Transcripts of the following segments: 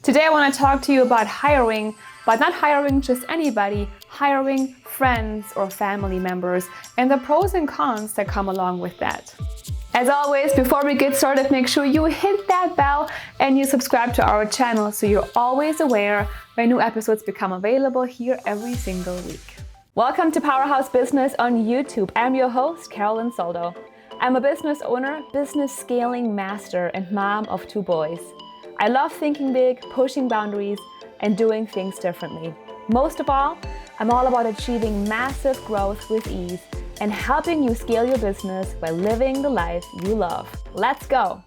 Today I want to talk to you about hiring, but not hiring just anybody, hiring friends or family members and the pros and cons that come along with that. As always, before we get started, make sure you hit that bell and you subscribe to our channel so you're always aware when new episodes become available here every single week. Welcome to Powerhouse Business on YouTube. I'm your host, Carolin Soldo. I'm a business owner, business scaling master, and mom of 2 boys. I love thinking big, pushing boundaries, and doing things differently. Most of all, I'm all about achieving massive growth with ease and helping you scale your business by living the life you love. Let's go.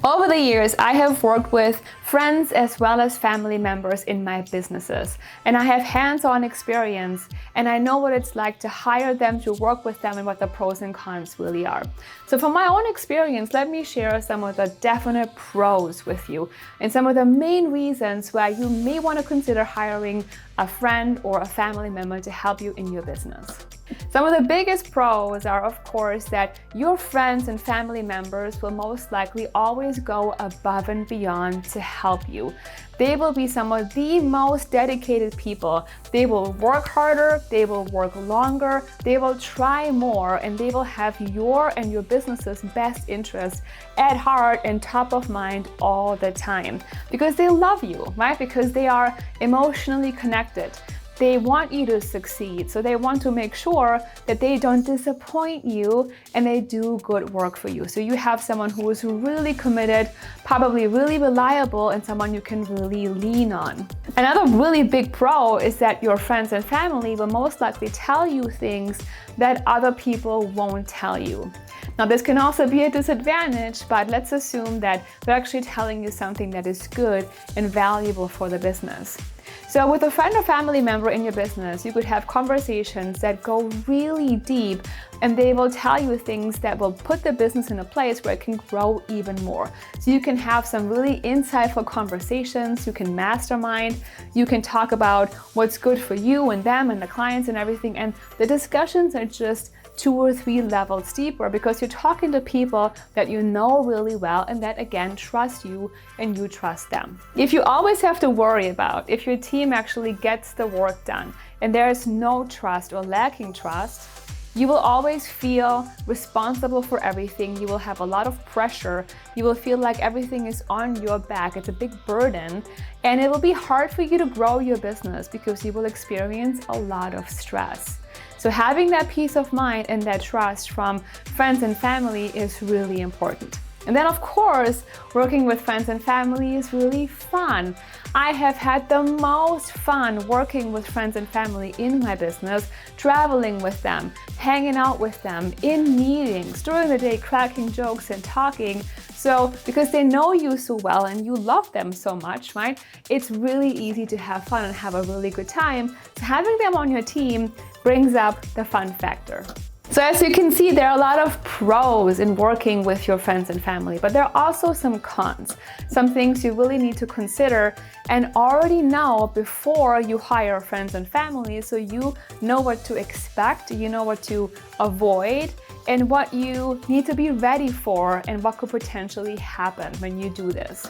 Over the years, I have worked with friends as well as family members in my businesses, and I have hands-on experience, and I know what it's like to hire them, to work with them, and what the pros and cons really are. So from my own experience, let me share some of the definite pros with you and some of the main reasons why you may want to consider hiring a friend or a family member to help you in your business. Some of the biggest pros are, of course, that your friends and family members will most likely always go above and beyond to help you. They will be some of the most dedicated people. They will work harder, they will work longer, they will try more, and they will have your and your business's best interest at heart and top of mind all the time. Because they love you, right? Because they are emotionally connected. They want you to succeed, so they want to make sure that they don't disappoint you and they do good work for you. So you have someone who is really committed, probably really reliable, and someone you can really lean on. Another really big pro is that your friends and family will most likely tell you things that other people won't tell you. Now, this can also be a disadvantage, but let's assume that they're actually telling you something that is good and valuable for the business. So with a friend or family member in your business, you could have conversations that go really deep, and they will tell you things that will put the business in a place where it can grow even more. So you can have some really insightful conversations, you can mastermind, you can talk about what's good for you and them and the clients and everything, and the discussions are just 2 or 3 levels deeper because you're talking to people that you know really well and that, again, trust you and you trust them. If you always have to worry about if your team actually gets the work done and there is no trust or lacking trust, you will always feel responsible for everything. You will have a lot of pressure. You will feel like everything is on your back. It's a big burden, and it will be hard for you to grow your business because you will experience a lot of stress. So having that peace of mind and that trust from friends and family is really important. And then, of course, working with friends and family is really fun. I have had the most fun working with friends and family in my business, traveling with them, hanging out with them, in meetings, during the day, cracking jokes and talking. So because they know you so well and you love them so much, right? It's really easy to have fun and have a really good time. So having them on your team brings up the fun factor. So as you can see, there are a lot of pros in working with your friends and family, but there are also some cons, some things you really need to consider and already know before you hire friends and family, so you know what to expect, you know what to avoid, and what you need to be ready for and what could potentially happen when you do this.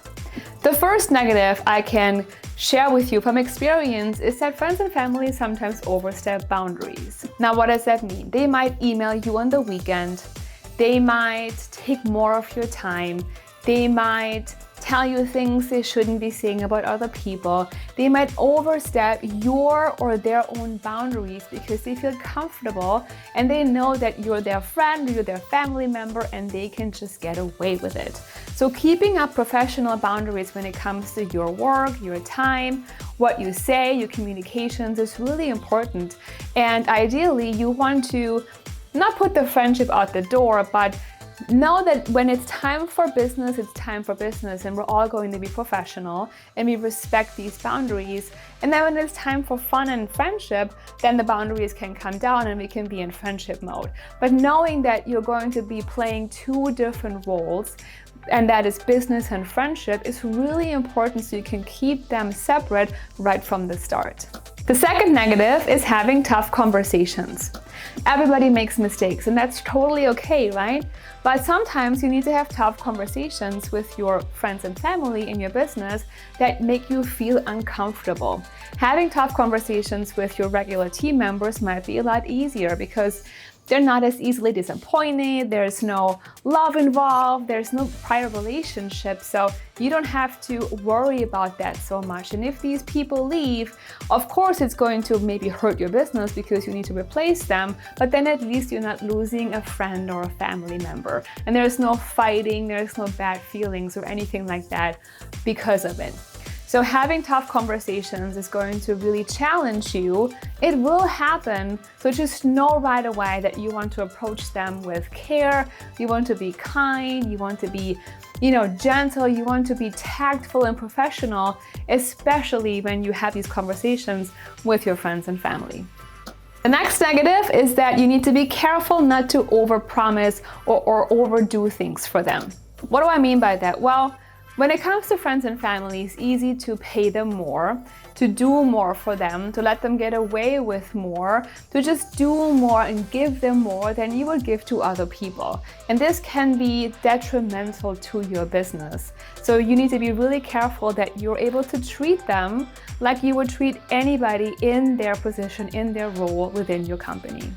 The first negative I can share with you from experience is that friends and family sometimes overstep boundaries. Now, what does that mean? They might email you on the weekend. They might take more of your time. They might tell you things they shouldn't be saying about other people. They might overstep your or their own boundaries because they feel comfortable and they know that you're their friend, you're their family member, and they can just get away with it. So keeping up professional boundaries when it comes to your work, your time, what you say, your communications is really important. And ideally, you want to not put the friendship out the door, but know that when it's time for business, it's time for business, and we're all going to be professional and we respect these boundaries. And then when it's time for fun and friendship, then the boundaries can come down and we can be in friendship mode. But knowing that you're going to be playing 2 different roles, and that is business and friendship, is really important so you can keep them separate right from the start. The second negative is having tough conversations. Everybody makes mistakes, and that's totally okay, right? But sometimes you need to have tough conversations with your friends and family in your business that make you feel uncomfortable. Having tough conversations with your regular team members might be a lot easier because they're not as easily disappointed, there's no love involved, there's no prior relationship, so you don't have to worry about that so much. And if these people leave, of course it's going to maybe hurt your business because you need to replace them, but then at least you're not losing a friend or a family member. And there's no fighting, there's no bad feelings or anything like that because of it. So having tough conversations is going to really challenge you. It will happen, so just know right away that you want to approach them with care, you want to be kind, you want to be, gentle, you want to be tactful and professional, especially when you have these conversations with your friends and family. The next negative is that you need to be careful not to overpromise or overdo things for them. What do I mean by that? Well, when it comes to friends and family, it's easy to pay them more, to do more for them, to let them get away with more, to just do more and give them more than you would give to other people. And this can be detrimental to your business. So you need to be really careful that you're able to treat them like you would treat anybody in their position, in their role within your company.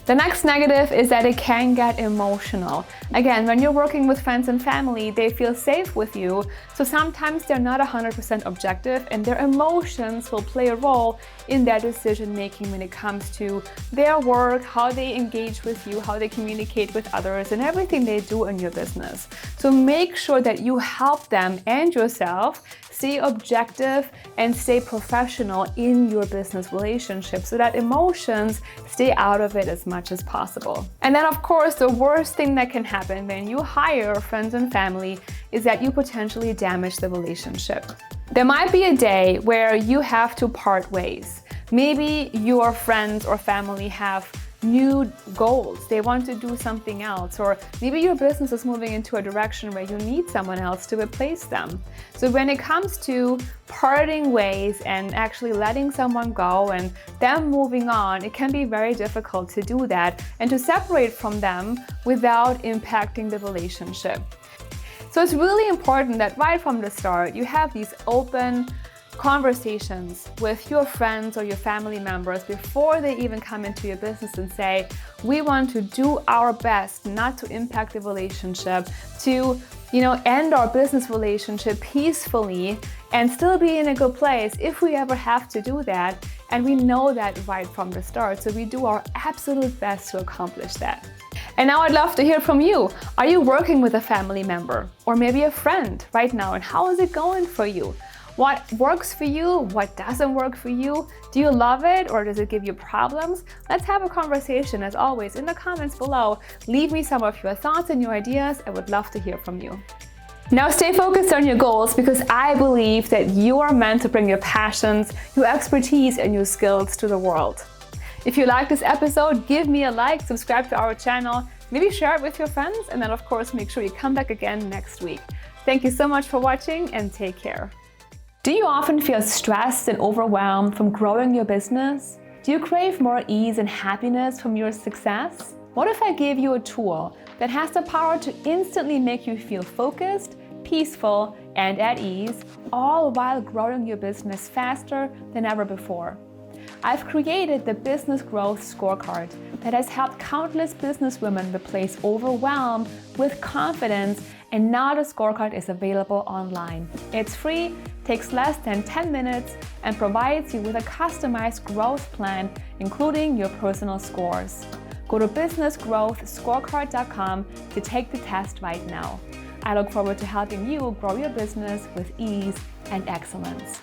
The next negative is that it can get emotional. Again, when you're working with friends and family, they feel safe with you, so sometimes they're not 100% objective and their emotions will play a role in their decision making when it comes to their work, how they engage with you, how they communicate with others, and everything they do in your business. So make sure that you help them and yourself stay objective and stay professional in your business relationship so that emotions stay out of it as much as possible. And then of course, the worst thing that can happen when you hire friends and family is that you potentially damage the relationship. There might be a day where you have to part ways. Maybe your friends or family have new goals, they want to do something else, or maybe your business is moving into a direction where you need someone else to replace them. So when it comes to parting ways and actually letting someone go and them moving on, it can be very difficult to do that and to separate from them without impacting the relationship. So it's really important that right from the start you have these open conversations with your friends or your family members before they even come into your business and say, we want to do our best not to impact the relationship, to end our business relationship peacefully and still be in a good place if we ever have to do that. And we know that right from the start, so we do our absolute best to accomplish that. And now I'd love to hear from you. Are you working with a family member or maybe a friend right now, and how is it going for you? What works for you? What doesn't work for you? Do you love it or does it give you problems? Let's have a conversation as always in the comments below. Leave me some of your thoughts and your ideas. I would love to hear from you. Now stay focused on your goals because I believe that you are meant to bring your passions, your expertise and your skills to the world. If you like this episode, give me a like, subscribe to our channel, maybe share it with your friends, and then of course make sure you come back again next week. Thank you so much for watching and take care. Do you often feel stressed and overwhelmed from growing your business? Do you crave more ease and happiness from your success? What if I gave you a tool that has the power to instantly make you feel focused, peaceful, and at ease, all while growing your business faster than ever before? I've created the Business Growth Scorecard that has helped countless businesswomen replace overwhelm with confidence, and now the scorecard is available online. It's free, takes less than 10 minutes, and provides you with a customized growth plan, including your personal scores. Go to businessgrowthscorecard.com to take the test right now. I look forward to helping you grow your business with ease and excellence.